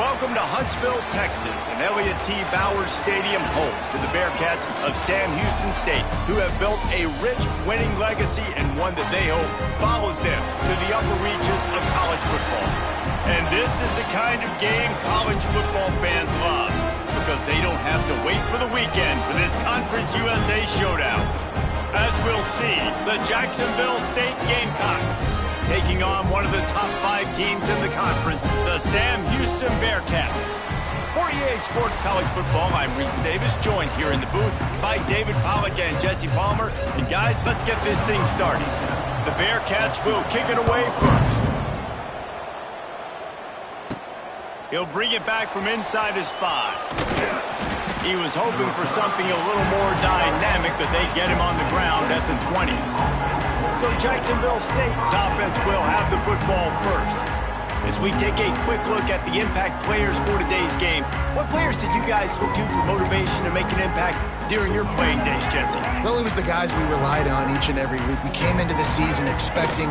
Welcome to Huntsville, Texas, and Elliott T. Bowers Stadium host to the Bearcats of Sam Houston State, who have built a rich winning legacy and one that they hope follows them to the upper reaches of college football. And this is the kind of game college football fans love, because they don't have to wait for the weekend for this Conference USA showdown. As we'll see, the Jacksonville State Gamecocks taking on one of the top 5 teams in the conference, the Sam Houston Bearcats. For EA Sports College Football, I'm Reese Davis, joined here in the booth by David Pollack and Jesse Palmer. And guys, let's get this thing started. The Bearcats will kick it away first. He'll bring it back from inside his 5. He was hoping for something a little more dynamic, but they get him on the ground at the 20. So Jacksonville State's offense will have the football first. As we take a quick look at the impact players for today's game, what players did you guys look to for motivation to make an impact during your playing days, Jesse? Well, it was the guys we relied on each and every week. We came into the season expecting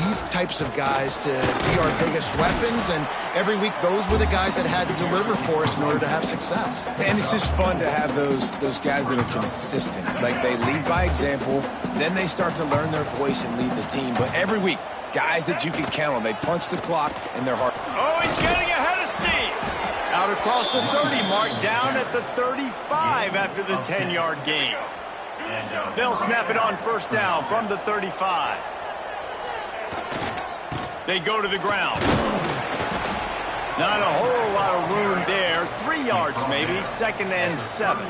these types of guys to be our biggest weapons, and every week those were the guys that had to deliver for us in order to have success. And it's just fun to have those guys that are consistent. Like, they lead by example, then they start to learn their voice and lead the team. But every week, guys that you can count on. They punch the clock in their heart. Oh, he's getting ahead of steam. Out across the 30 mark, down at the 35 after the 10-yard gain. They'll snap it on first down from the 35. They go to the ground. Not a whole lot of room there. 3 yards maybe, 2nd and 7.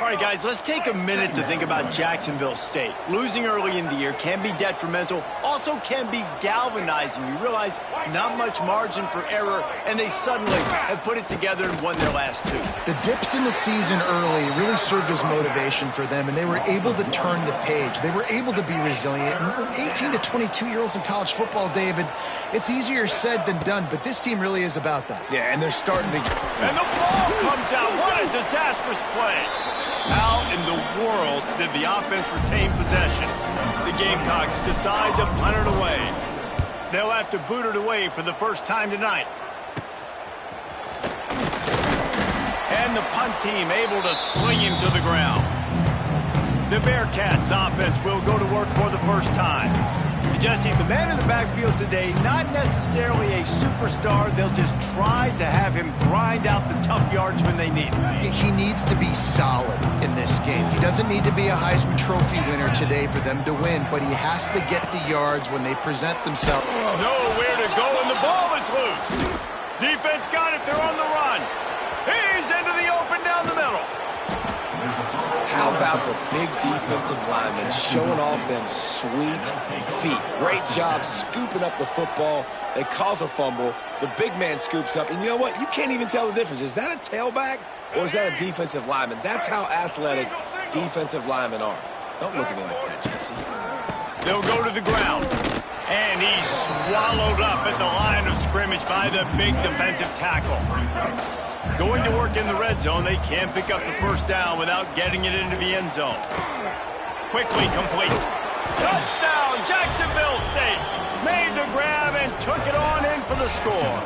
All right, guys, let's take a minute to think about Jacksonville State. Losing early in the year can be detrimental, also can be galvanizing. You realize not much margin for error, and they suddenly have put it together and won their last 2. The dips in the season early really served as motivation for them, and they were able to turn the page. They were able to be resilient. And 18 to 22-year-olds in college football, David, it's easier said than done, but this team really is about that. Yeah, and they're starting to... And the ball comes out. What a disastrous play. How in the world did the offense retain possession? The Gamecocks decide to punt it away. They'll have to boot it away for the first time tonight. And the punt team able to sling him to the ground. The Bearcats offense will go to work for the first time. Jesse, the man in the backfield today, not necessarily a superstar. They'll just try to have him grind out the tough yards when they need him. He needs to be solid in this game. He doesn't need to be a Heisman Trophy winner today for them to win, but he has to get the yards when they present themselves. Nowhere to go, and the ball is loose. Defense got it. They're on the run. He's into the open down the middle. How about the big defensive linemen showing off them sweet feet? Great job scooping up the football. They cause a fumble. The big man scoops up. And you know what? You can't even tell the difference. Is that a tailback or is that a defensive lineman? That's how athletic defensive linemen are. Don't look at me like that, Jesse. They'll go to the ground. And he's swallowed up at the line of scrimmage by the big defensive tackle. Going to work in the red zone, they can't pick up the first down without getting it into the end zone. Quickly complete. Touchdown, Jacksonville State. Made the grab and took it on in for the score.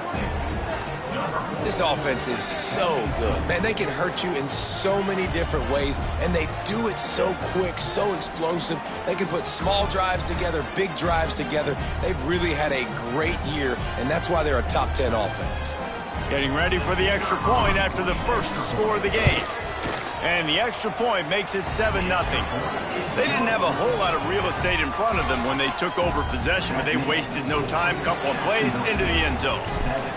This offense is so good. Man, they can hurt you in so many different ways, and they do it so quick, so explosive. They can put small drives together, big drives together. They've really had a great year, and that's why they're a top 10 offense. Getting ready for the extra point after the first score of the game. And the extra point makes it 7-0. They didn't have a whole lot of real estate in front of them when they took over possession, but they wasted no time. Couple of plays into the end zone.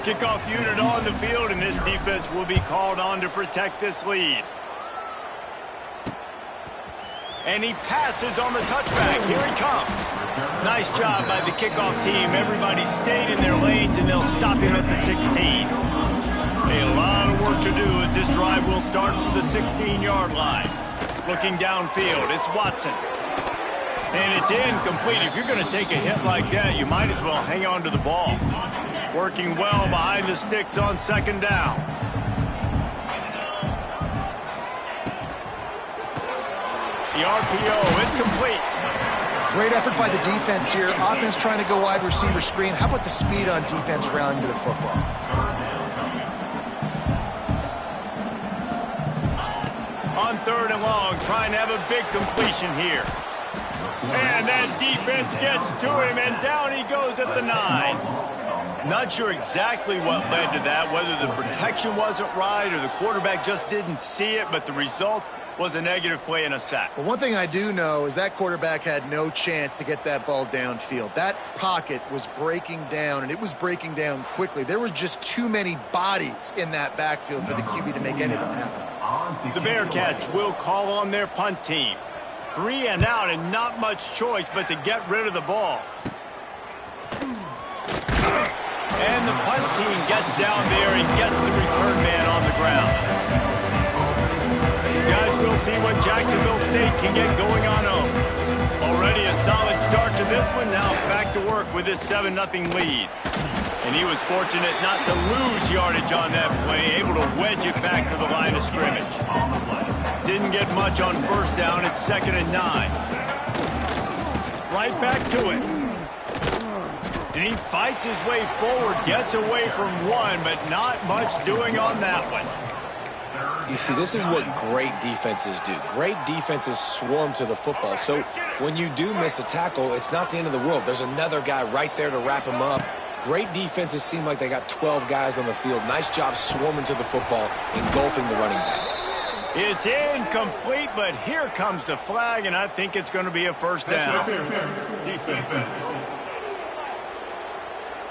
Kickoff unit on the field, and this defense will be called on to protect this lead. And he passes on the touchback. Here he comes. Nice job by the kickoff team. Everybody stayed in their lanes, and they'll stop him at the 16. A lot of work to do as this drive will start from the 16-yard line. Looking downfield, it's Watson. And it's incomplete. If you're going to take a hit like that, you might as well hang on to the ball. Working well behind the sticks on second down. The RPO, it's complete. Great effort by the defense here. Offense trying to go wide receiver screen. How about the speed on defense rallying to the football? On 3rd and long, trying to have a big completion here. And that defense gets to him, and down he goes at the 9. Not sure exactly what led to that, whether the protection wasn't right or the quarterback just didn't see it, but the result was a negative play and a sack. Well, one thing I do know is that quarterback had no chance to get that ball downfield. That pocket was breaking down, and it was breaking down quickly. There were just too many bodies in that backfield for the QB to make any of them happen. The Bearcats will call on their punt team. 3 and out, and not much choice but to get rid of the ball. And the punt team gets down there and gets the return man on the ground. Guys, we'll see what Jacksonville State can get going on home. Already a solid start to this one. Now back to work with this 7-0 lead. And he was fortunate not to lose yardage on that play, able to wedge it back to the line of scrimmage. Didn't get much on 1st down. It's 2nd and 9. Right back to it. And he fights his way forward, gets away from one, but not much doing on that one. You see, this is what great defenses do. Great defenses swarm to the football. So when you do miss a tackle, it's not the end of the world. There's another guy right there to wrap him up. Great defenses seem like they got 12 guys on the field. Nice job swarming to the football, engulfing the running back. It's incomplete, but here comes the flag, and I think it's going to be a 1st down.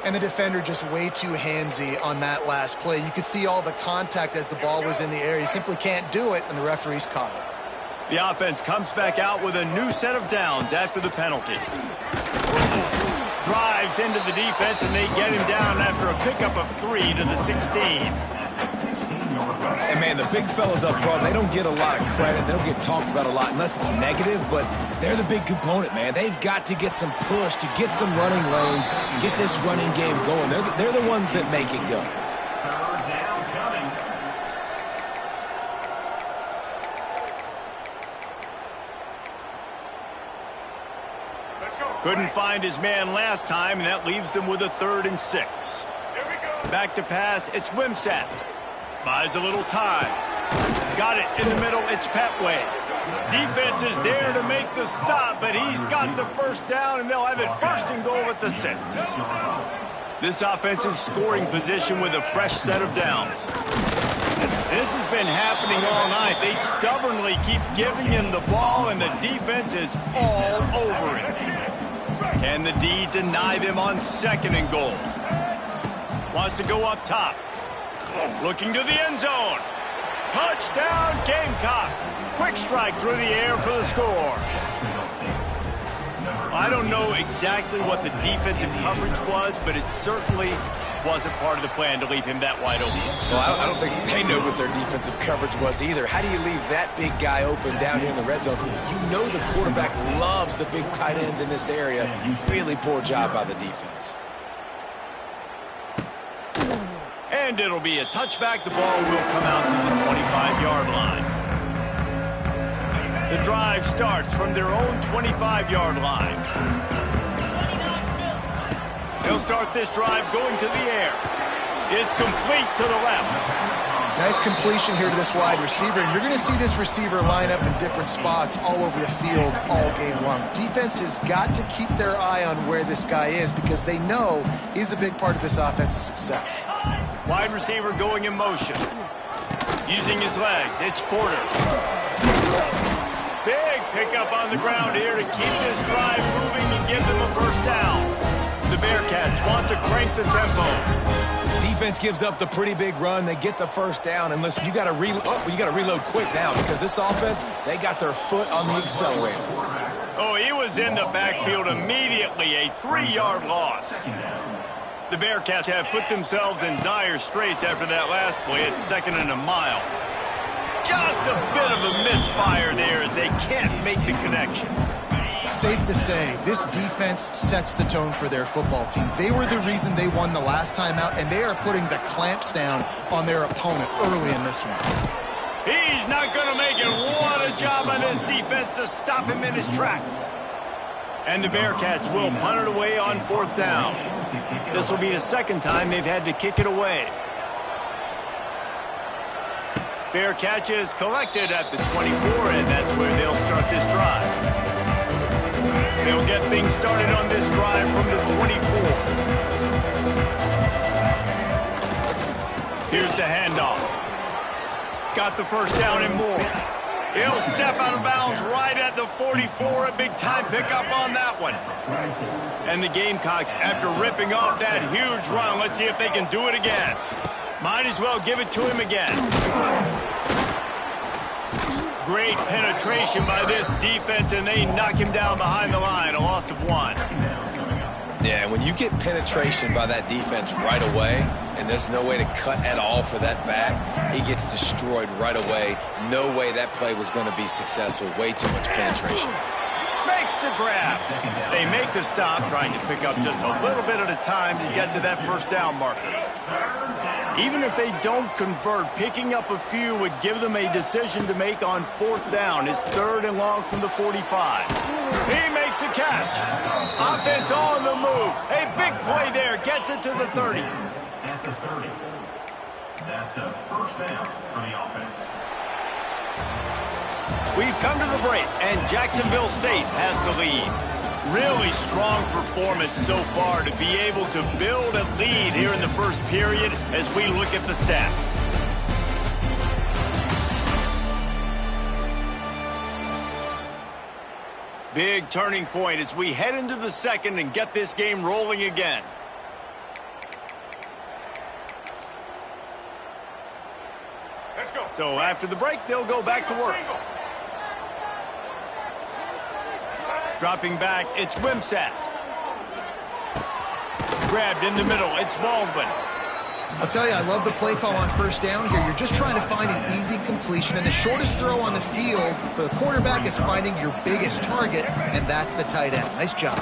And the defender just way too handsy on that last play. You could see all the contact as the ball was in the air. He simply can't do it, and the referee's caught it. The offense comes back out with a new set of downs after the penalty. Drives into the defense, and they get him down after a pickup of 3 to the 16. And, man, the big fellas up front, they don't get a lot of credit. They don't get talked about a lot unless it's negative, but they're the big component, man. They've got to get some push, to get some running lanes, get this running game going. They're the ones that make it go. Couldn't find his man last time, and that leaves them with a 3rd and 6. Back to pass, it's Wimsatt. Buys a little time. Got it in the middle, it's Petway. Defense is there to make the stop, but he's got the 1st down, and they'll have it 1st and goal at the 6. This offensive scoring position with a fresh set of downs. This has been happening all night. They stubbornly keep giving him the ball, and the defense is all over it. Can the D deny them on 2nd and goal? Wants to go up top. Looking to the end zone. Touchdown, Gamecocks. Quick strike through the air for the score. I don't know exactly what the defensive coverage was, but it certainly wasn't part of the plan to leave him that wide open. Well, I don't think they know what their defensive coverage was either. How do you leave that big guy open down here in the red zone? You know the quarterback loves the big tight ends in this area. Really poor job by the defense. And it'll be a touchback. The ball will come out to the 25-yard line. The drive starts from their own 25-yard line. They'll start this drive going to the air. It's complete to the left. Nice completion here to this wide receiver. And you're going to see this receiver line up in different spots all over the field all game long. Defense has got to keep their eye on where this guy is because they know he's a big part of this offense's success. Wide receiver going in motion. Using his legs, it's Porter. Big pickup on the ground here to keep this drive moving and give them a 1st down. The Bearcats want to crank the tempo. Defense gives up the pretty big run. They get the 1st down. And listen, you got to reload quick now because this offense, they got their foot on the accelerator. Oh, he was in the backfield immediately. A 3-yard loss. The Bearcats have put themselves in dire straits after that last play. It's 2nd and a mile. Just a bit of a misfire there as they can't make the connection. Safe to say, this defense sets the tone for their football team. They were the reason they won the last time out, and they are putting the clamps down on their opponent early in this one. He's not going to make it. What a job by this defense to stop him in his tracks. And the Bearcats will punt it away on 4th down. This will be the 2nd time they've had to kick it away. Fair catch is collected at the 24, and that's where they'll start this drive. They'll get things started on this drive from the 24. Here's the handoff. Got the first down and more. He'll step out of bounds right at the 44. A big-time pickup on that one. And the Gamecocks, after ripping off that huge run, let's see if they can do it again. Might as well give it to him again. Great penetration by this defense, and they knock him down behind the line. A loss of 1. Yeah, when you get penetration by that defense right away, and there's no way to cut at all for that back, he gets destroyed right away. No way that play was going to be successful. Way too much penetration. Makes the grab. They make the stop, trying to pick up just a little bit at a time to get to that first down marker. Even if they don't convert, picking up a few would give them a decision to make on 4th down. It's 3rd and long from the 45. He makes the catch. Offense on the move. A big play there. Gets it to the 30. At the 30. That's a first down for the offense. We've come to the break, and Jacksonville State has the lead. Really strong performance so far to be able to build a lead here in the first period as we look at the stats. Big turning point as we head into the second and get this game rolling again. Let's go. So after the break, they'll go back to work. Dropping back, it's Wimsatt. Grabbed in the middle, it's Baldwin. I'll tell you, I love the play call on first down here. You're just trying to find an easy completion, and the shortest throw on the field for the quarterback is finding your biggest target, and that's the tight end. Nice job.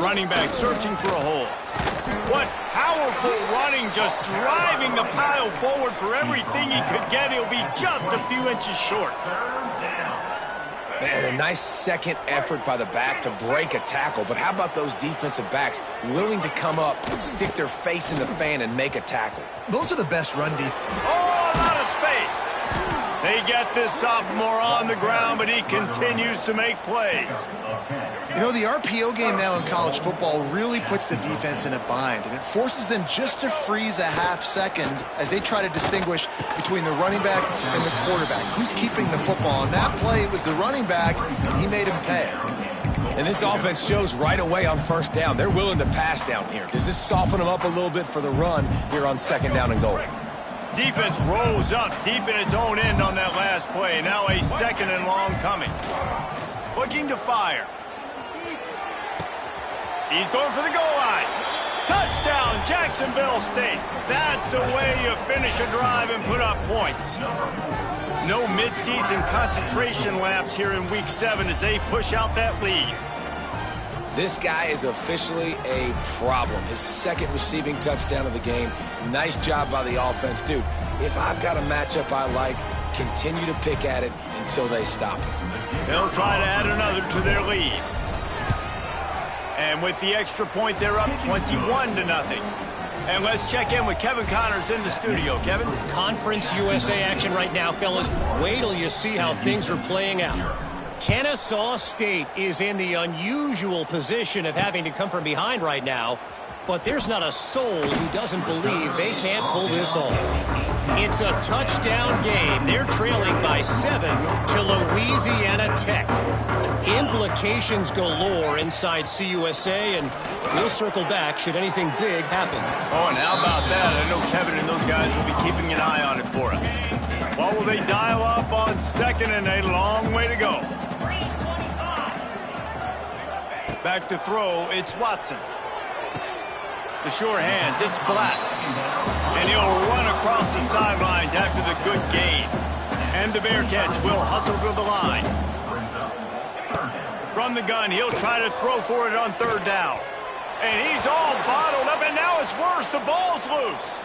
Running back searching for a hole. What powerful running, just driving the pile forward for everything he could get. He'll be just a few inches short. Man, a nice second effort by the back to break a tackle. But how about those defensive backs willing to come up, stick their face in the fan, and make a tackle? Those are the best run defense. Oh, a lot of space. They get this sophomore on the ground, but he continues to make plays. You know, the RPO game now in college football really puts the defense in a bind, and it forces them just to freeze a half second as they try to distinguish between the running back and the quarterback. Who's keeping the football? On that play, it was the running back, and he made him pay. And this offense shows right away on first down. They're willing to pass down here. Does this soften them up a little bit for the run here on 2nd down and goal? Defense rose up deep in its own end on that last play. Now a 2nd and long coming. Looking to fire. He's going for the goal line. Touchdown, Jacksonville State. That's the way you finish a drive and put up points. No midseason concentration laps here in Week 7 as they push out that lead. This guy is officially a problem. His 2nd receiving touchdown of the game. Nice job by the offense. Dude, if I've got a matchup I like, continue to pick at it until they stop it. They'll try to add another to their lead. And with the extra point, they're up 21-0. And let's check in with Kevin Connors in the studio. Kevin? Conference USA action right now, fellas. Wait till you see how things are playing out. Kennesaw State is in the unusual position of having to come from behind right now, but there's not a soul who doesn't believe they can't pull this off. It's a touchdown game. They're trailing by 7 to Louisiana Tech. Implications galore inside CUSA, and we'll circle back should anything big happen. Oh, and how about that? I know Kevin and those guys will be keeping an eye on it for us. What will they dial up on 2nd and a long way to go? Back to throw, it's Watson. The sure hands, it's Black. And he'll run across the sidelines after the good gain. And the Bearcats will hustle to the line. From the gun, he'll try to throw for it on 3rd down. And he's all bottled up, and now it's worse. The ball's loose.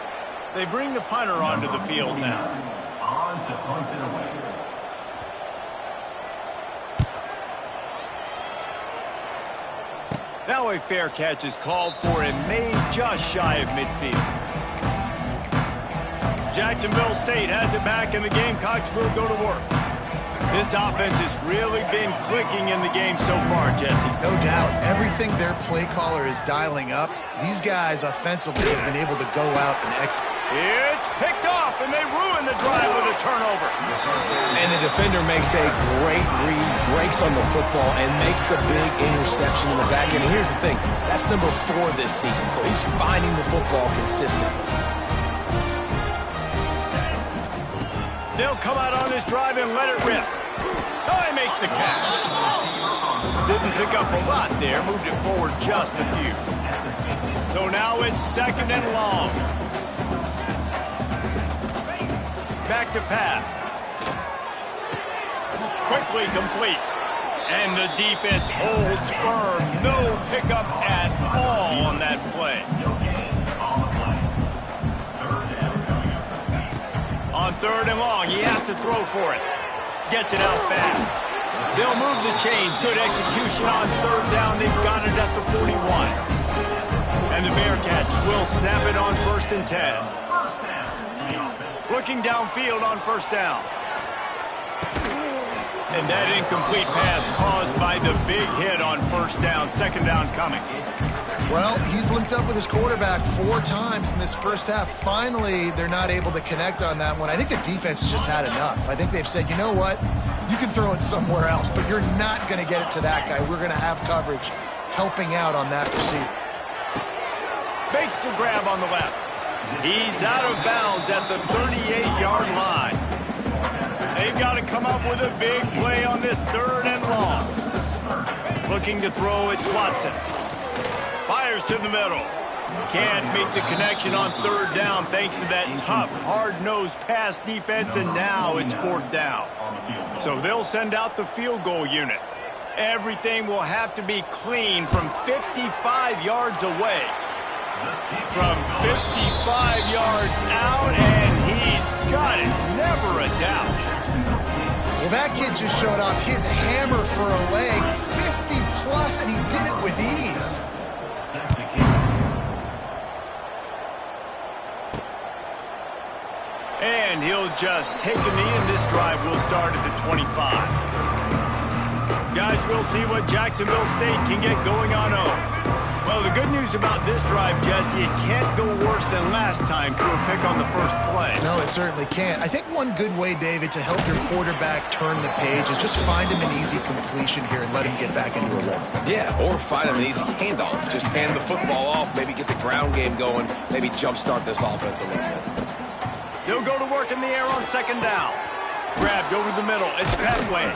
They bring the punter onto the field now. On to punt it away. Now a fair catch is called for and made just shy of midfield. Jacksonville State has it back, and the Gamecocks will go to work. This offense has really been clicking in the game so far, Jesse. No doubt. Everything their play caller is dialing up, these guys offensively have been able to go out and execute. It's picked off, and they ruin the drive with a turnover. And the defender makes a great read, breaks on the football, and makes the big interception in the back end. And here's the thing, that's number 4 this season, so he's finding the football consistently. They'll come out on this drive and let it rip. Oh, he makes the catch. Didn't pick up a lot there, moved it forward just a few. So now it's 2nd and long. Back to pass. Quickly complete. And the defense holds firm. No pickup at all on that play. On 3rd and long, he has to throw for it. Gets it out fast. They'll move the chains. Good execution on 3rd down. They've got it at the 41. And the Bearcats will snap it on 1st and 10. Looking downfield on 1st down. And that incomplete pass caused by the big hit on 1st down. 2nd down coming. Well, he's linked up with his quarterback 4 times in this first half. Finally, they're not able to connect on that one. I think the defense has just had enough. I think they've said, you know what? You can throw it somewhere else, but you're not going to get it to that guy. We're going to have coverage helping out on that receiver. Makes the grab on the left. He's out of bounds at the 38-yard line. They've got to come up with a big play on this 3rd and long. Looking to throw, it's Watson. Fires to the middle. Can't make the connection on 3rd down thanks to that tough, hard-nosed pass defense, and now it's 4th down. So they'll send out the field goal unit. Everything will have to be clean from 55 yards away. From 55 yards out, and he's got it. Never a doubt. Well, that kid just showed off his hammer for a leg, 50-plus, and he did it with ease. And he'll just take a knee, and this drive will start at the 25. Guys, we'll see what Jacksonville State can get going on home. Well, the good news about this drive, Jesse, it can't go worse than last time through a pick on the first play. No, it certainly can't. I think one good way, David, to help your quarterback turn the page is just find him an easy completion here and let him get back into a rhythm. Yeah, or find him an easy handoff. Just hand the football off, maybe get the ground game going, maybe jumpstart this offense a little bit. They'll go to work in the air on 2nd down. Grabbed over the middle. It's Petway.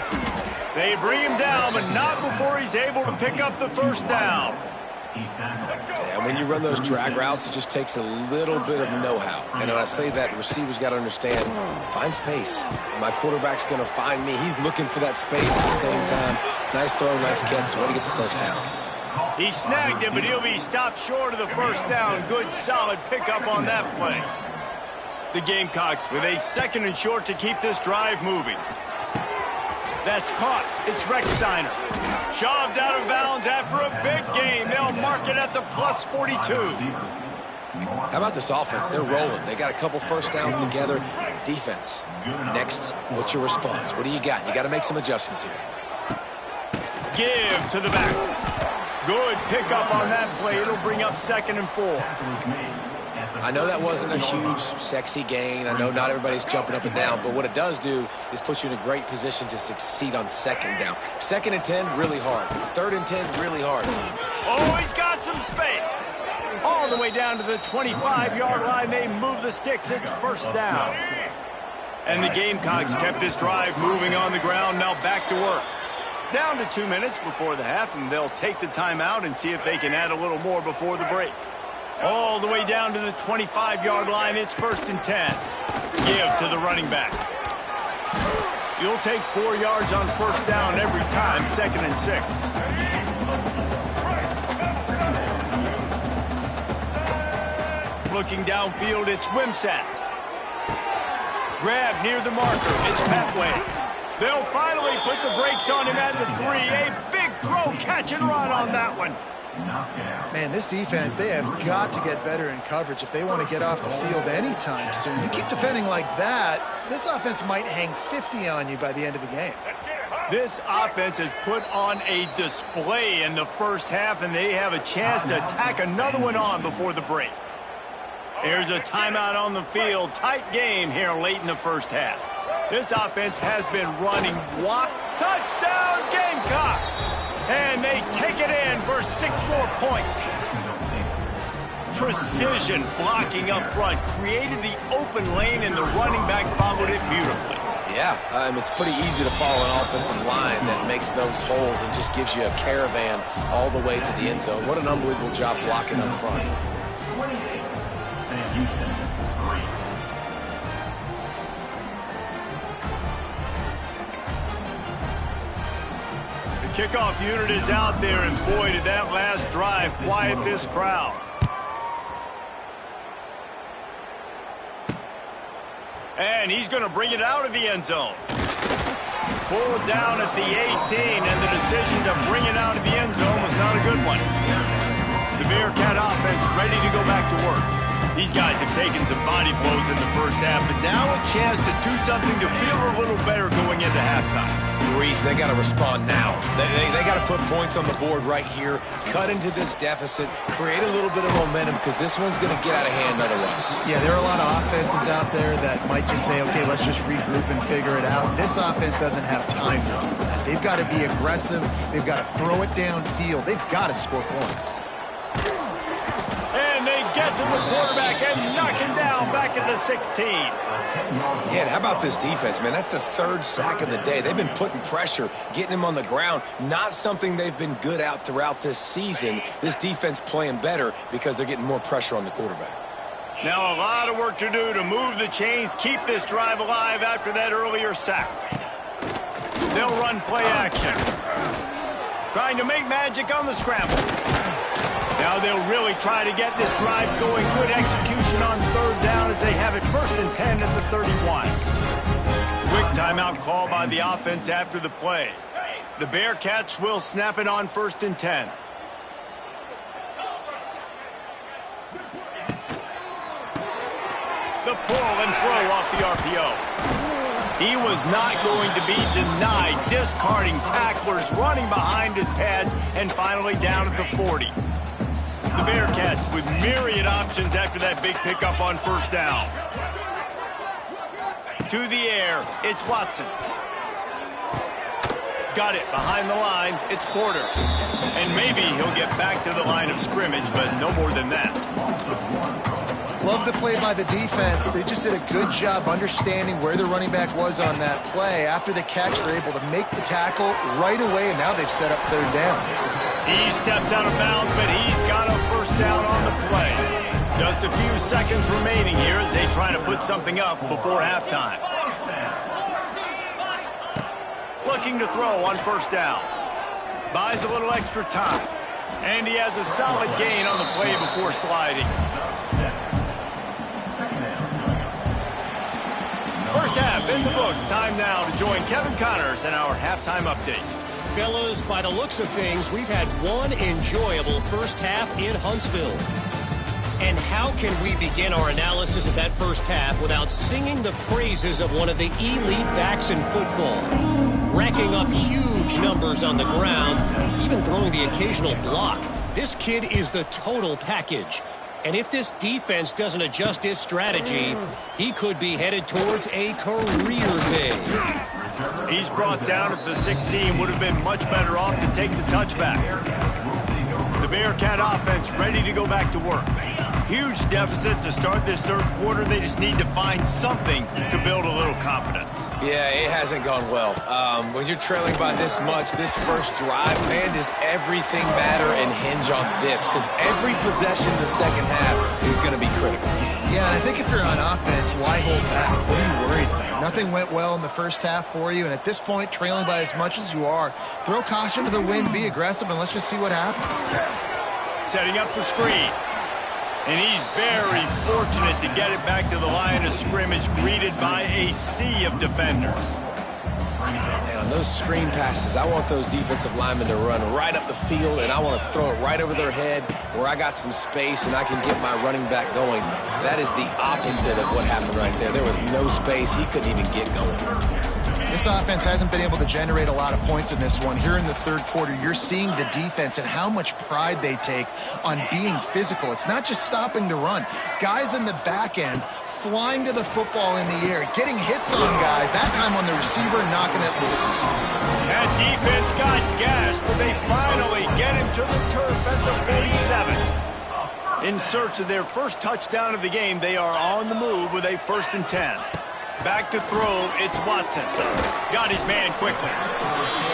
They bring him down, but not before he's able to pick up the 1st down. And when you run those drag routes, it just takes a little bit of know-how. And when I say that, the receiver's got to understand, find space. My quarterback's going to find me. He's looking for that space at the same time. Nice throw, nice catch. Way to get the 1st down. He snagged it, but he'll be stopped short of the 1st down. Good, solid pickup on that play. The Gamecocks with a 2nd and short to keep this drive moving. That's caught. It's Recksteiner. Shoved out of bounds after a big gain. They'll mark it at the plus 42. How about this offense? They're rolling. They got a couple 1st downs together. Defense. Next, what's your response? What do you got? You got to make some adjustments here. Give to the back. Good pickup on that play. It'll bring up 2nd and 4. I know that wasn't a huge, sexy gain. I know not everybody's jumping up and down, but what it does do is put you in a great position to succeed on 2nd down. 2nd and 10, really hard. 3rd and 10, really hard. Oh, he's got some space. All the way down to the 25-yard line. They move the sticks. It's 1st down. And the Gamecocks kept this drive moving on the ground. Now back to work. Down to 2 minutes before the half, and they'll take the timeout and see if they can add a little more before the break. All the way down to the 25-yard line. It's 1st and 10. Give to the running back. You'll take 4 yards on 1st down every time. 2nd and 6. Looking downfield, it's Wimsatt. Grab near the marker. It's Petway. They'll finally put the brakes on him at the 3. A big throw, catch and run on that one. Man, this defense, they have got to get better in coverage if they want to get off the field anytime soon. You keep defending like that, this offense might hang 50 on you by the end of the game. This offense has put on a display in the first half, and they have a chance to tack another one on before the break. Here's a timeout on the field. Tight game here late in the first half. This offense has been running wide. Touchdown Gamecocks! And they take it in for 6 more points. Precision blocking up front created the open lane, and the running back followed it beautifully. Yeah, it's pretty easy to follow an offensive line that makes those holes and just gives you a caravan all the way to the end zone. What an unbelievable job blocking up front. 28, Sam Houston, 3. The kickoff unit is out there, and boy, did that last drive quiet this crowd. And he's going to bring it out of the end zone. Pulled down at the 18, and the decision to bring it out of the end zone was not a good one. The Bearcat offense ready to go back to work. These guys have taken some body blows in the first half, but now a chance to do something to feel a little better going into halftime. Reese, they got to respond now. They got to put points on the board right here, cut into this deficit, create a little bit of momentum, because this one's going to get out of hand otherwise. Yeah, there are a lot of offenses out there that might just say, okay, let's just regroup and figure it out. This offense doesn't have time to do that. They've got to be aggressive. They've got to throw it downfield. They've got to score points. And they get to the quarterback and knock him down back at the 16. Yeah, and how about this defense, man? That's the 3rd sack of the day. They've been putting pressure, getting him on the ground. Not something they've been good at throughout this season. This defense playing better because they're getting more pressure on the quarterback. Now a lot of work to do to move the chains, keep this drive alive after that earlier sack. They'll run play action. Trying to make magic on the scramble. Now they'll really try to get this drive going. Good execution on 3rd down as they have it 1st and 10 at the 31. Quick timeout call by the offense after the play. The Bearcats will snap it on 1st and 10. The pull and throw off the RPO. He was not going to be denied, discarding tacklers, running behind his pads, and finally down at the 40. The Bearcats with myriad options after that big pickup on 1st down. To the air, it's Watson. Got it behind the line, it's Porter. And maybe he'll get back to the line of scrimmage, but no more than that. Love the play by the defense. They just did a good job understanding where the running back was on that play. After the catch, they're able to make the tackle right away, and now they've set up 3rd down. He steps out of bounds, but he's got a 1st down on the play. Just a few seconds remaining here as they try to put something up before halftime. Looking to throw on 1st down. Buys a little extra time. And he has a solid gain on the play before sliding. First half in the books. Time now to join Kevin Connors in our halftime update. Fellas, by the looks of things, we've had one enjoyable first half in Huntsville. And how can we begin our analysis of that first half without singing the praises of one of the elite backs in football? Racking up huge numbers on the ground, even throwing the occasional block. This kid is the total package. And if this defense doesn't adjust its strategy, he could be headed towards a career day. He's brought down at the 16. Would have been much better off to take the touchback. The Bearcat offense ready to go back to work. Huge deficit to start this 3rd quarter. They just need to find something to build a little confidence. Yeah, it hasn't gone well. When you're trailing by this much, this first drive, man, does everything matter and hinge on this? Because every possession in the second half is going to be critical. Yeah, and I think if you're on offense, why hold back? What are you worried about? Nothing went well in the first half for you, and at this point, trailing by as much as you are, throw caution to the wind, be aggressive, and let's just see what happens. Setting up the screen. And he's very fortunate to get it back to the line of scrimmage, greeted by a sea of defenders. And on those screen passes, I want those defensive linemen to run right up the field, and I want to throw it right over their head where I got some space and I can get my running back going. That is the opposite of what happened right there. There was no space. He couldn't even get going. This offense hasn't been able to generate a lot of points in this one. Here in the third quarter, you're seeing the defense and how much pride they take on being physical. It's not just stopping the run. Guys in the back end flying to the football in the air, getting hits on guys, that time on the receiver, knocking it loose. That defense got gashed, but they finally get him to the turf at the 47. In search of their first touchdown of the game, they are on the move with a 1st and 10. Back to throw, it's Watson. Got his man quickly.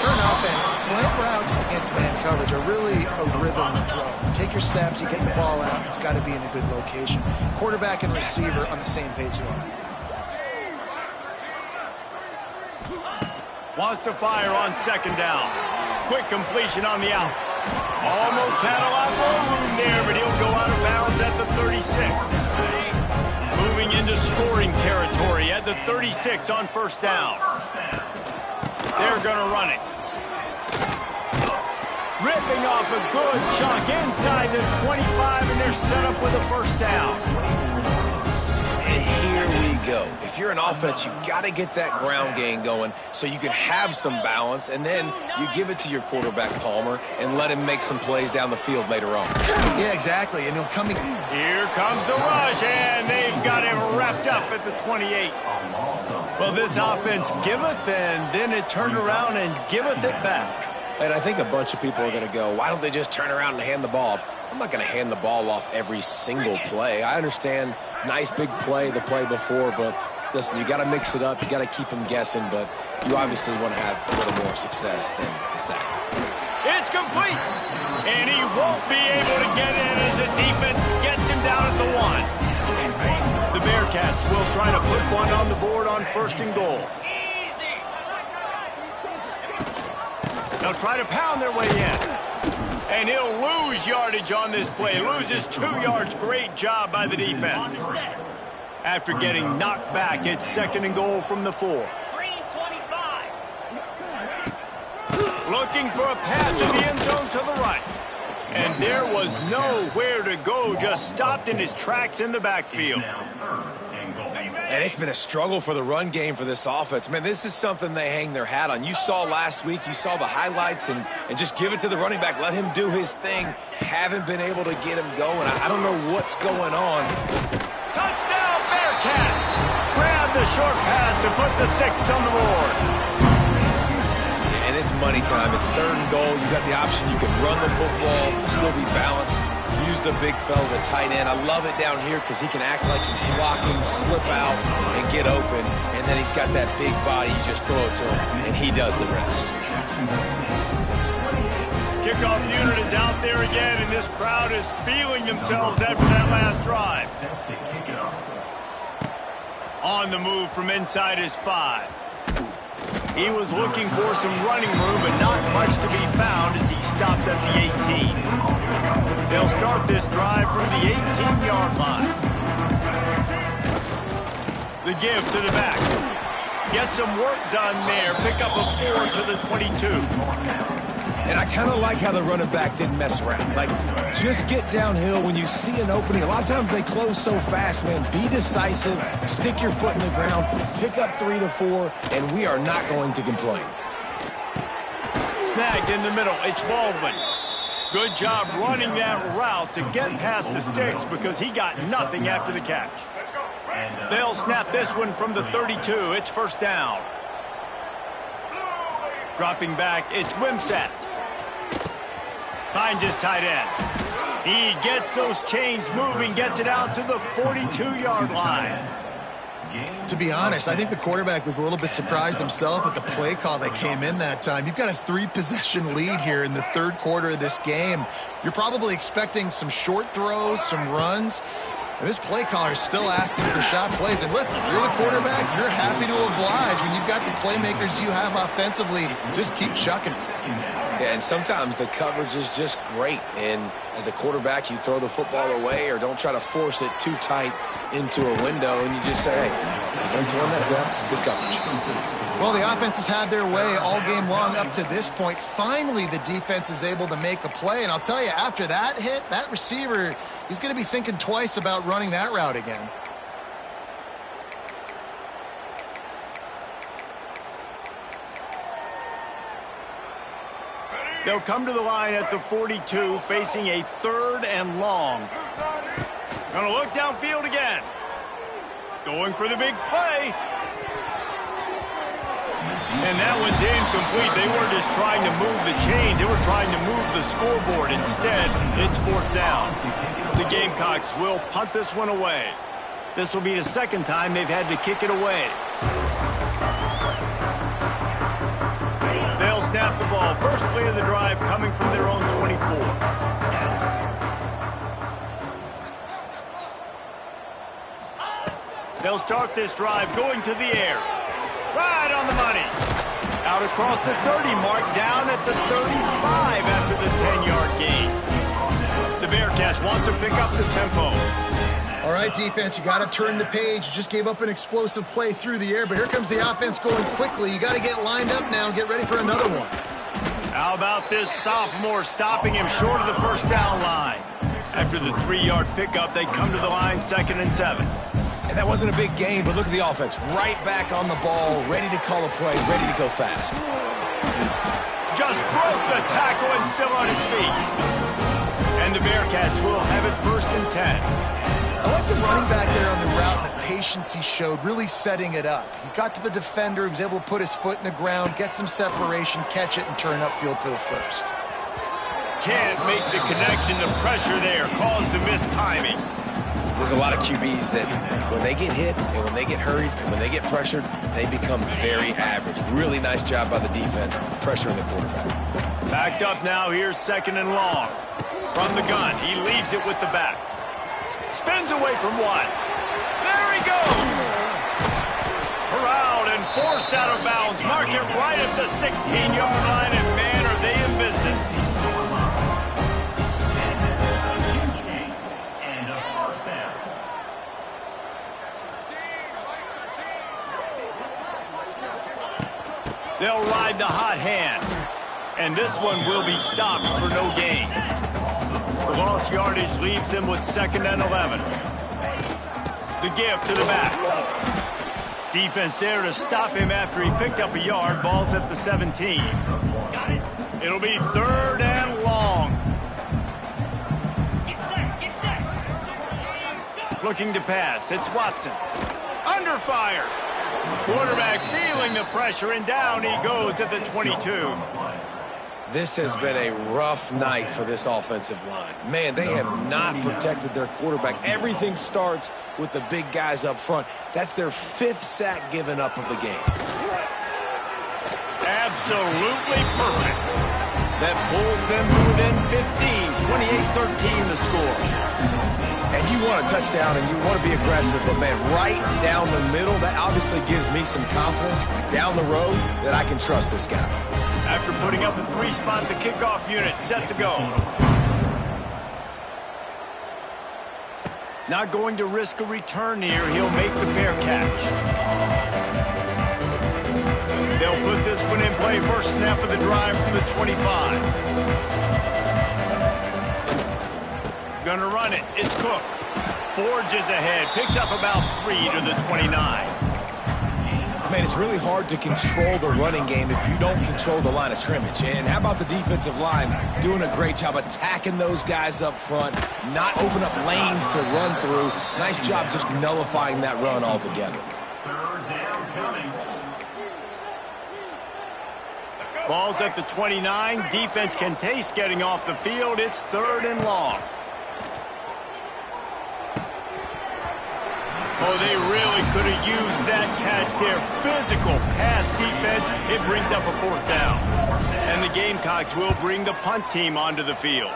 For an offense, slant routes against man coverage are really a rhythm throw. Take your steps, you get the ball out, it's got to be in a good location. Quarterback and receiver on the same page there. Wants to fire on 2nd down. Quick completion on the out. Almost had a lot more room there, but he'll go out of bounds at the 36. Moving into scoring territory at the 36 on 1st down. They're going to run it. Ripping off a good chunk inside the 25, and they're set up with a 1st down. And here we go. If you're an offense, you got to get that ground game going so you can have some balance, and then you give it to your quarterback, Palmer, and let him make some plays down the field later on. Yeah, exactly. And he'll come in. Here comes the rush, and they've got him wrapped up at the 28. Well, this offense giveth, and then it turned around and giveth it back. And I think a bunch of people are going to go, why don't they just turn around and hand the ball off? I'm not going to hand the ball off every single play. I understand nice big play the play before, but listen, you got to mix it up. You got to keep them guessing, but you obviously want to have a little more success than the sack. It's complete, and he won't be able to get in as the defense gets him down at the 1. The Bearcats will try to put one on the board on 1st and goal. They'll try to pound their way in. And he'll lose yardage on this play. Loses 2 yards. Great job by the defense. After getting knocked back, it's 2nd and goal from the 4. Looking for a path to the end zone to the right. And there was nowhere to go. Just stopped in his tracks in the backfield. And it's been a struggle for the run game for this offense. Man, this is something they hang their hat on. You saw last week, you saw the highlights, and just give it to the running back. Let him do his thing. Haven't been able to get him going. I don't know what's going on. Touchdown, Bearcats! Grab the short pass to put the 6 on the board. And it's money time. It's 3rd and goal. You got the option. You can run the football, still be balanced. Use the big fella, the tight end. I love it down here because he can act like he's blocking, slip out, and get open. And then he's got that big body. You just throw it to him, and he does the rest. Kickoff unit is out there again, and this crowd is feeling themselves after that last drive. On the move from inside his 5. He was looking for some running room, but not much to be found as he stopped at the 18. They'll start this drive from the 18-yard line. The give to the back. Get some work done there. Pick up a 4 to the 22. And I kind of like how the running back didn't mess around. Like, just get downhill when you see an opening. A lot of times they close so fast, man. Be decisive. Stick your foot in the ground. Pick up 3 to 4, and we are not going to complain. Snagged in the middle. It's Baldwin. Good job running that route to get past the sticks because he got nothing after the catch. They'll snap this one from the 32. It's 1st down. Dropping back, it's Wimsatt. Finds his tight end. He gets those chains moving, gets it out to the 42-yard line. To be honest, I think the quarterback was a little bit surprised himself with the play call that came in that time. You've got a 3-possession lead here in the 3rd quarter of this game. You're probably expecting some short throws, some runs. And this play caller is still asking for shot plays. And listen, you're the quarterback, you're happy to oblige. When you've got the playmakers you have offensively, just keep chucking it. Yeah, and sometimes the coverage is just great. And as a quarterback, you throw the football away or don't try to force it too tight into a window, and you just say, hey, defense won that. Yeah, good coverage. Well, the offense has had their way all game long up to this point. Finally, the defense is able to make a play. And I'll tell you, after that hit, that receiver, he's going to be thinking twice about running that route again. They'll come to the line at the 42, facing a 3rd and long. Gonna look downfield again. Going for the big play. And that one's incomplete. They weren't just trying to move the chains. They were trying to move the scoreboard. Instead, it's 4th down. The Gamecocks will punt this one away. This will be the 2nd time they've had to kick it away. They'll snap the ball. First play of the drive coming from their own 24. They'll start this drive going to the air. Right on the money. Out across the 30 mark, down at the 35 after the 10-yard gain. The Bearcats want to pick up the tempo. All right, defense, you got to turn the page. You just gave up an explosive play through the air, but here comes the offense going quickly. You got to get lined up now and get ready for another one. How about this sophomore stopping him short of the 1st down line? After the 3-yard pickup, they come to the line 2nd and 7. And that wasn't a big gain, but look at the offense. Right back on the ball, ready to call a play, ready to go fast. Just broke the tackle and still on his feet. And the Bearcats will have it 1st and 10. I like the running back there on the route and the patience he showed, really setting it up. He got to the defender, he was able to put his foot in the ground, get some separation, catch it, and turn upfield for the 1st. Can't make the connection. The pressure there caused the missed timing. There's a lot of QBs that when they get hit and when they get hurried and when they get pressured, they become very average. Really nice job by the defense, pressuring the quarterback. Backed up now, here's 2nd and long. From the gun, he leaves it with the back. Spins away from one. There he goes! Corralled and forced out of bounds. Mark it right at the 16-yard line, and man, are they in business. They'll ride the hot hand. And this one will be stopped for no gain. The lost yardage leaves them with 2nd and 11. The give to the back. Defense there to stop him after he picked up a yard. Ball's at the 17. It'll be 3rd and long. Looking to pass. It's Watson. Under fire. Quarterback feeling the pressure, and down he goes at the 22. This has been a rough night for this offensive line. Man, they have not protected their quarterback. Everything starts with the big guys up front. That's their 5th sack given up of the game. Absolutely perfect. That pulls them to within 15, 28-13 the score. And you want a touchdown and you want to be aggressive, but man, right down the middle, that obviously gives me some confidence down the road that I can trust this guy. After putting up a 3-spot, the kickoff unit set to go. Not going to risk a return here. He'll make the fair catch. They'll put this one in play. First snap of the drive from the 25. Gonna run it. It's Cook. Forges ahead. Picks up about 3 to the 29. Man, it's really hard to control the running game if you don't control the line of scrimmage. And how about the defensive line doing a great job attacking those guys up front, not open up lanes to run through. Nice job just nullifying that run altogether. 3rd down coming. Ball's at the 29. Defense can taste getting off the field. It's 3rd and long. Oh, they really could have used that catch there. Physical pass defense. It brings up a 4th down. And the Gamecocks will bring the punt team onto the field.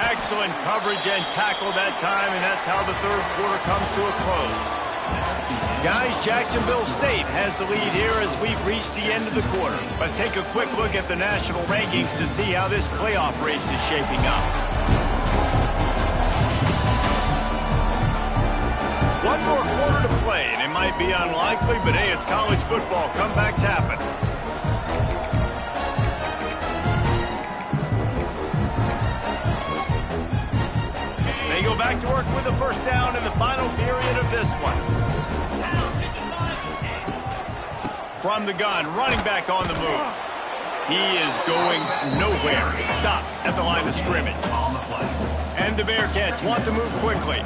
Excellent coverage and tackle that time, and that's how the 3rd quarter comes to a close. Guys, Jacksonville State has the lead here as we've reached the end of the quarter. Let's take a quick look at the national rankings to see how this playoff race is shaping up. One more quarter to play, and it might be unlikely, but hey, it's college football. Comebacks happen. They go back to work with the first down in the final period of this one. From the gun, running back on the move. He is going nowhere. Stop at the line of scrimmage. And the Bearcats want to move quickly.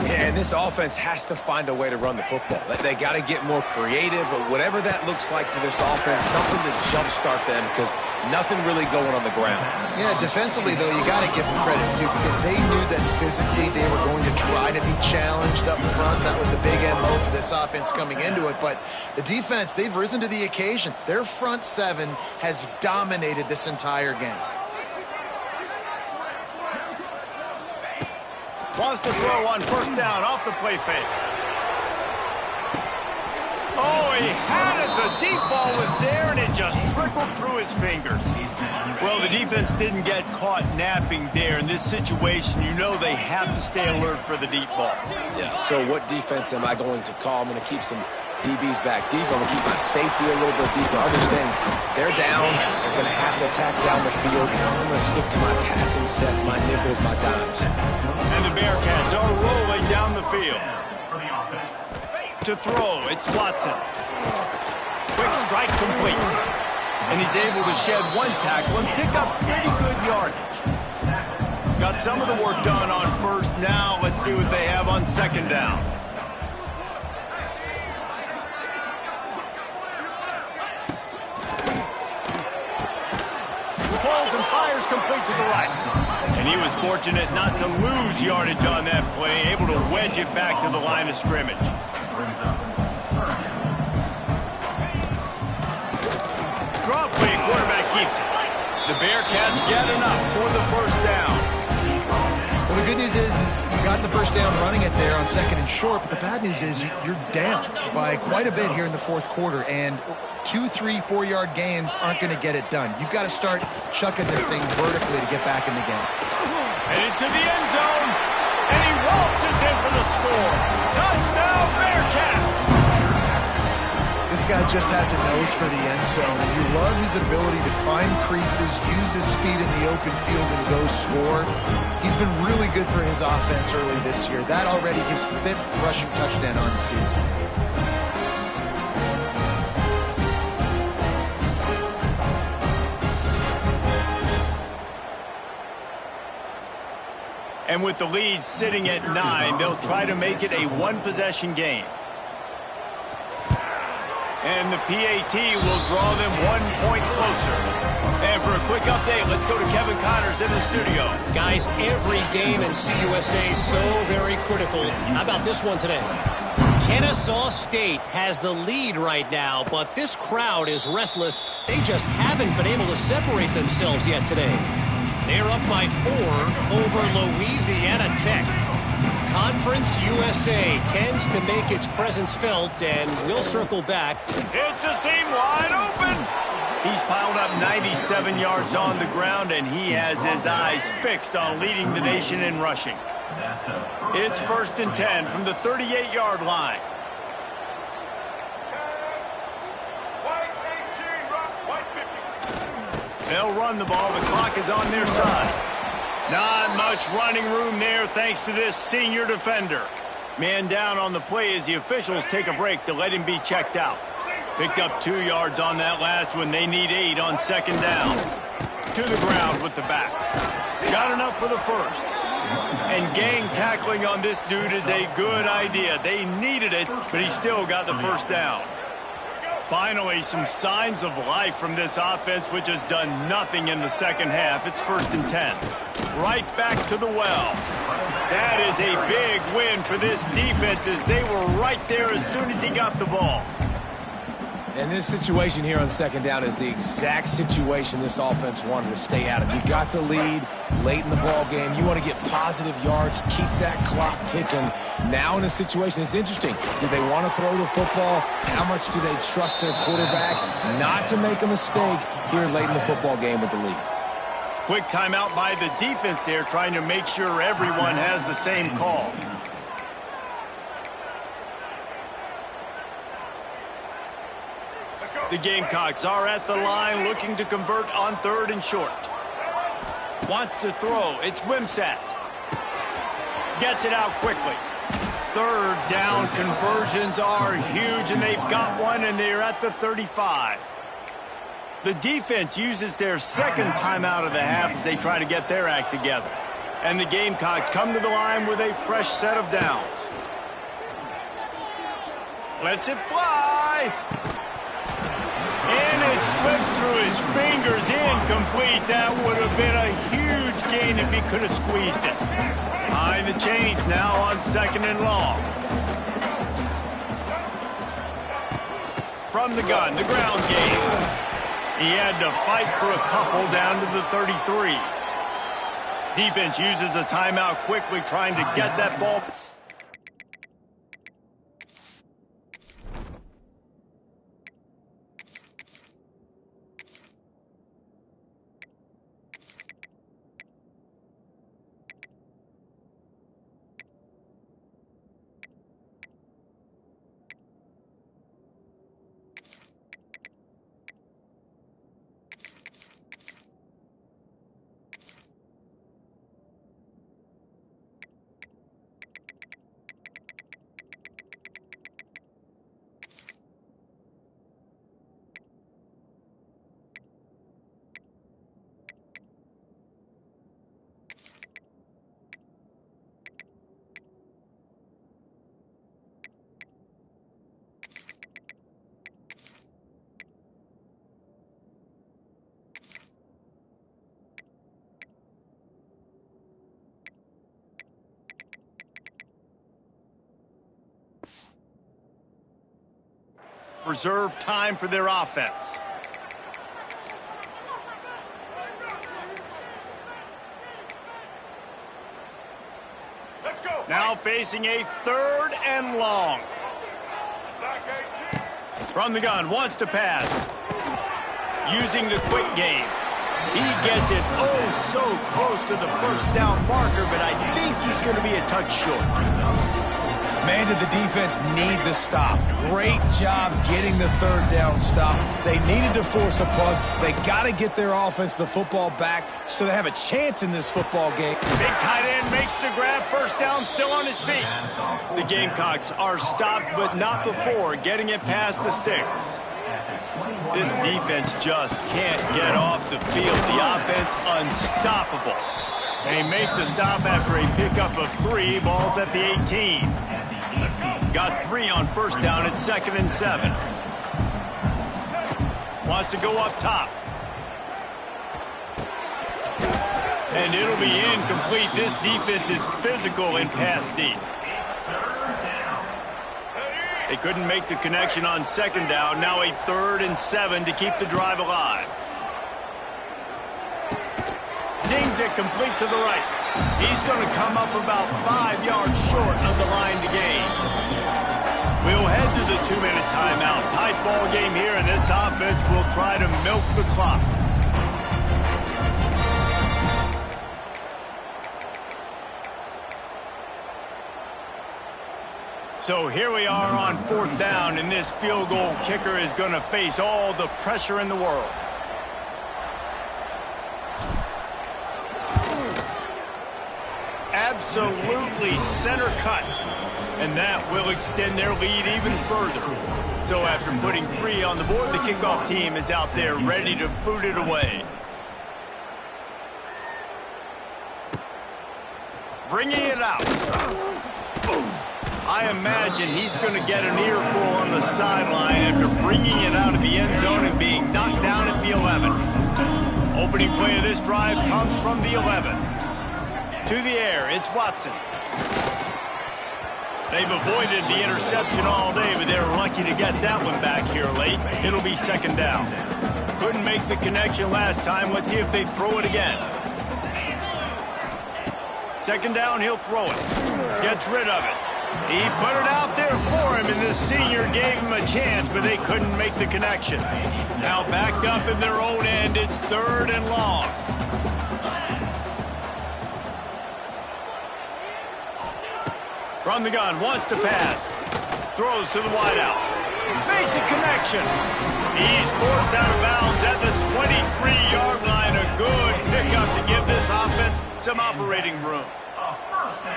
Yeah, and this offense has to find a way to run the football. They got to get more creative, but whatever that looks like for this offense, something to jumpstart them because nothing really going on the ground. Yeah, defensively, though, you got to give them credit, too, because they knew that physically they were going to try to be challenged up front. That was a big MO for this offense coming into it. But the defense, they've risen to the occasion. Their front seven has dominated this entire game. Wants to throw on first down off the play fake. Oh, he had it. The deep ball was there, and it just trickled through his fingers. Well, the defense didn't get caught napping there. In this situation, you know they have to stay alert for the deep ball. Yeah, so what defense am I going to call? I'm going to keep some DBs back deep. I'm going to keep my safety a little bit deeper. Understand, they're down. They're going to have to attack down the field. I'm going to stick to my passing sets, my nickels, my dimes. And the Bearcats are rolling down the field. To throw, it's Watson. Quick strike complete. And he's able to shed one tackle and pick up pretty good yardage. Got some of the work done on first. Now let's see what they have on second down. Pulls and fires complete to the right. And he was fortunate not to lose yardage on that play, able to wedge it back to the line of scrimmage. Drop play, quarterback keeps it. The Bearcats get enough for the first down. Well, the good news is you got the first down running it there on second and short, but the bad news is you're down by quite a bit here in the fourth quarter, and 2, 3, 4-yard gains aren't going to get it done. You've got to start chucking this thing vertically to get back in the game. Headed to the end zone, and he waltzes in for the score. Touchdown, Bearcats! This guy just has a nose for the end zone. You love his ability to find creases, use his speed in the open field, and go score. He's been really good for his offense early this year. That already his 5th rushing touchdown on the season. And with the lead sitting at 9, they'll try to make it a one-possession game. And the PAT will draw them 1 point closer. And for a quick update, let's go to Kevin Connors in the studio. Guys, every game in CUSA is so very critical. How about this one today? Kennesaw State has the lead right now, but this crowd is restless. They just haven't been able to separate themselves yet today. They're up by 4 over Louisiana Tech. Conference USA tends to make its presence felt, and we'll circle back. It's a seam wide open. He's piled up 97 yards on the ground, and he has his eyes fixed on leading the nation in rushing. It's 1st and 10 from the 38-yard line. They'll run the ball. The clock is on their side. Not much running room there thanks to this senior defender. Man down on the play as the officials take a break to let him be checked out. Picked up 2 yards on that last one. They need 8 on second down. To the ground with the back. Got enough for the first. And gang tackling on this dude is a good idea. They needed it, but he still got the first down. Finally, some signs of life from this offense, which has done nothing in the second half. It's 1st and 10. Right back to the well. That is a big win for this defense as they were right there as soon as he got the ball. And this situation here on second down is the exact situation this offense wanted to stay out of. You got the lead late in the ball game. You want to get positive yards, keep that clock ticking. Now in a situation, it's interesting. Do they want to throw the football? How much do they trust their quarterback not to make a mistake here late in the football game with the lead? Quick timeout by the defense there, trying to make sure everyone has the same call. The Gamecocks are at the line looking to convert on 3rd and short. Wants to throw. It's Wimsatt. Gets it out quickly. 3rd down conversions are huge, and they've got one, and they're at the 35. The defense uses their 2nd timeout of the half as they try to get their act together. And the Gamecocks come to the line with a fresh set of downs. Lets it fly. And it slips through his fingers, incomplete. That would have been a huge gain if he could have squeezed it. Behind the chains now on 2nd and long. From the gun, the ground game. He had to fight for a couple down to the 33. Defense uses a timeout quickly, trying to get that ball. Preserve time for their offense. Let's go. Now facing a 3rd and long. From the gun, wants to pass. Using the quick game. He gets it so close to the 1st down marker, but I think he's going to be a touch short. Man, did the defense need the stop. Great job getting the 3rd down stop. They needed to force a punt. They got to get their offense the football back so they have a chance in this football game. Big tight end makes the grab. 1st down, still on his feet. The Gamecocks are stopped, but not before getting it past the sticks. This defense just can't get off the field. The offense unstoppable. They make the stop after a pickup of 3. Ball's at the 18. Got 3 on 1st down at 2nd and 7. Wants to go up top. And it'll be incomplete. This defense is physical and pass deep. They couldn't make the connection on 2nd down. Now a 3rd and 7 to keep the drive alive. Zings it complete to the right. He's going to come up about 5 yards short of the line to gain. We'll head to the 2-minute timeout. Tight ball game here, and this offense will try to milk the clock. So here we are on 4th down, and this field goal kicker is going to face all the pressure in the world. Absolutely center cut. And that will extend their lead even further. So after putting 3 on the board, the kickoff team is out there ready to boot it away. Bringing it out. I imagine he's going to get an earful on the sideline after bringing it out of the end zone and being knocked down at the 11. Opening play of this drive comes from the 11. To the air, it's Watson. They've avoided the interception all day, but they were lucky to get that one back here late. It'll be second down. Couldn't make the connection last time. Let's see if they throw it again. Second down, he'll throw it. Gets rid of it. He put it out there for him, and the senior gave him a chance, but they couldn't make the connection. Now backed up in their own end, it's third and long. From the gun, wants to pass. Throws to the wideout. Makes a connection. He's forced out of bounds at the 23-yard line. A good pickup to give this offense some operating room.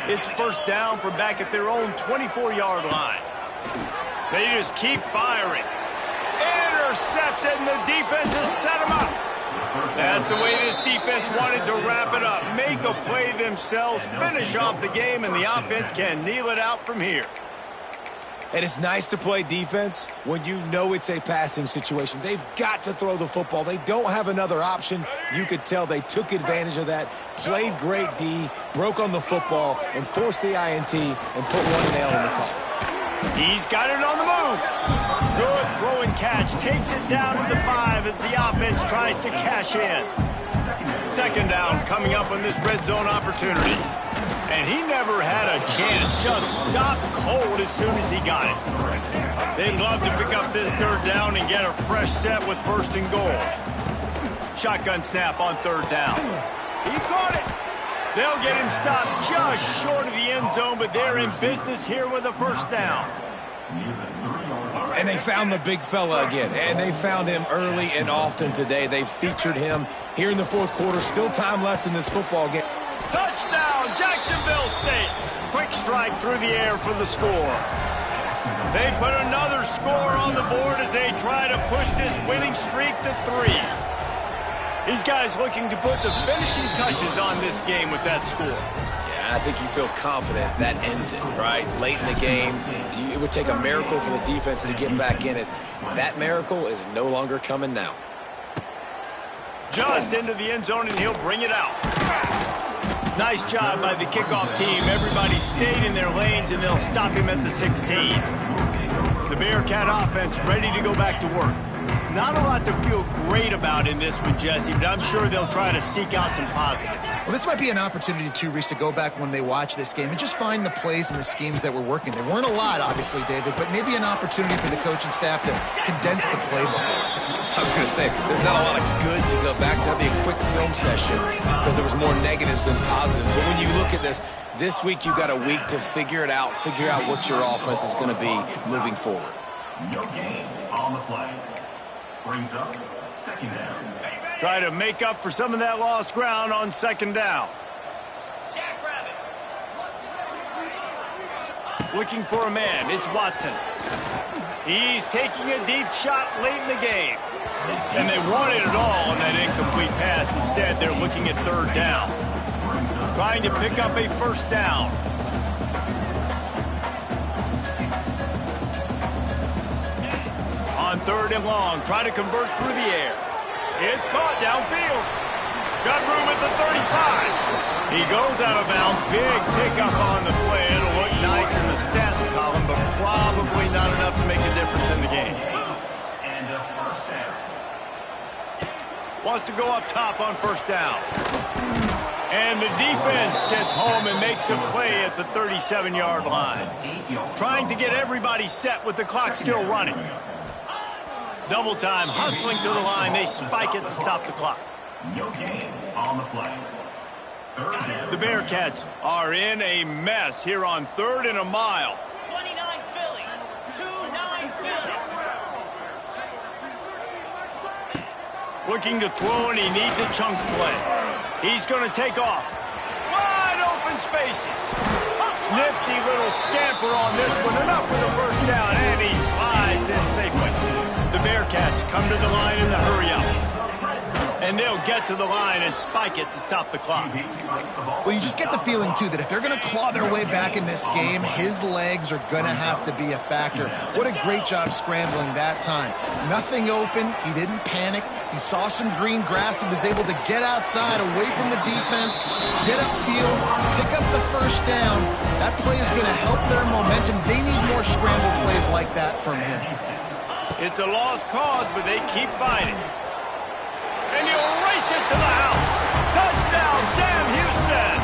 It's first down from back at their own 24-yard line. They just keep firing. Intercepted, and the defense has set him up. That's the way this defense wanted to wrap it up. Make a play themselves, finish off the game, and the offense can kneel it out from here. And it's nice to play defense when you know it's a passing situation. They've got to throw the football. They don't have another option. You could tell they took advantage of that, played great D, broke on the football, and forced the INT and put one nail in the coffin. He's got it on the move. Good throw and catch. Takes it down to the 5 as the offense tries to cash in. Second down coming up on this red zone opportunity. And he never had a chance. Just stopped cold as soon as he got it. They'd love to pick up this third down and get a fresh set with first and goal. Shotgun snap on third down. He caught it. They'll get him stopped just short of the end zone, but they're in business here with a first down. And they found the big fella again, and they found him early and often today. They featured him here in the fourth quarter. Still time left in this football game. Touchdown, Jacksonville State. Quick strike through the air for the score. They put another score on the board as they try to push this winning streak to 3. These guys looking to put the finishing touches on this game with that score. Yeah, I think you feel confident that ends it, right? Late in the game, it would take a miracle for the defense to get back in it. That miracle is no longer coming now. Just into the end zone, and he'll bring it out. Nice job by the kickoff team. Everybody stayed in their lanes, and they'll stop him at the 16. The Bearcat offense ready to go back to work. Not a lot to feel great about in this one, Jesse, but I'm sure they'll try to seek out some positives. Well, this might be an opportunity, too, Reese, to go back when they watch this game and just find the plays and the schemes that were working. There weren't a lot, obviously, David, but maybe an opportunity for the coaching staff to condense the playbook. I was going to say, there's not a lot of good to go back to. That'd be a quick film session because there was more negatives than positives. But when you look at this week you've got a week to figure it out, figure out what your offense is going to be moving forward. No gain on the play. Brings up second down. Try to make up for some of that lost ground on second down. Looking for a man. It's Watson. He's taking a deep shot late in the game. And they wanted it all on that incomplete pass. Instead, they're looking at third down. Trying to pick up a first down. On third and long, try to convert through the air. It's caught downfield. Got room at the 35. He goes out of bounds. Big pickup on the play. It'll look nice in the stats column, but probably not enough to make a difference in the game. And a first down. Wants to go up top on first down. And the defense gets home and makes a play at the 37-yard line. Trying to get everybody set with the clock still running. Double time, hustling to the line. They spike it to stop the clock. No gain on the play. Third down. The Bearcats are in a mess here on third and a mile. 29 Philly. 2-9 Philly. Looking to throw, and he needs a chunk play. He's going to take off. Wide open spaces. Nifty little scamper on this one. Enough for the first down, and he slides in safely. The Bearcats come to the line in the hurry up. And they'll get to the line and spike it to stop the clock. Well, you just get the feeling, too, that if they're going to claw their way back in this game, his legs are going to have to be a factor. What a great job scrambling that time. Nothing open. He didn't panic. He saw some green grass. He was able to get outside, away from the defense, get upfield, pick up the first down. That play is going to help their momentum. They need more scramble plays like that from him. It's a lost cause, but they keep fighting. And he'll race it to the house. Touchdown, Sam Houston.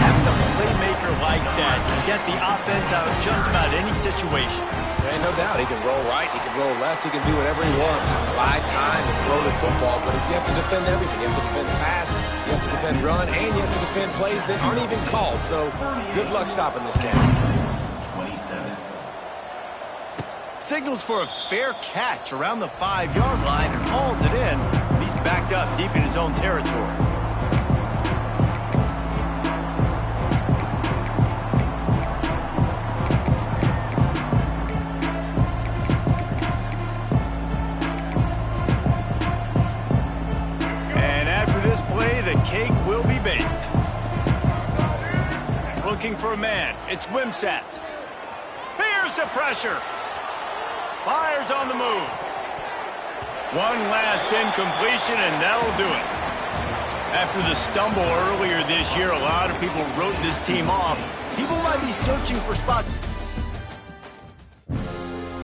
Having a playmaker like that can get the offense out of just about any situation. And no doubt, he can roll right, he can roll left, he can do whatever he wants. Buy time and throw the football, but you have to defend everything. You have to defend the pass, you have to defend run, and you have to defend plays that aren't even called. So good luck stopping this game. Signals for a fair catch around the 5-yard line and hauls it in. He's backed up deep in his own territory. And after this play, the cake will be baked. Looking for a man. It's Wimsatt. Here's the pressure. Fires on the move. One last incompletion, and that'll do it. After the stumble earlier this year, a lot of people wrote this team off. People might be searching for spots.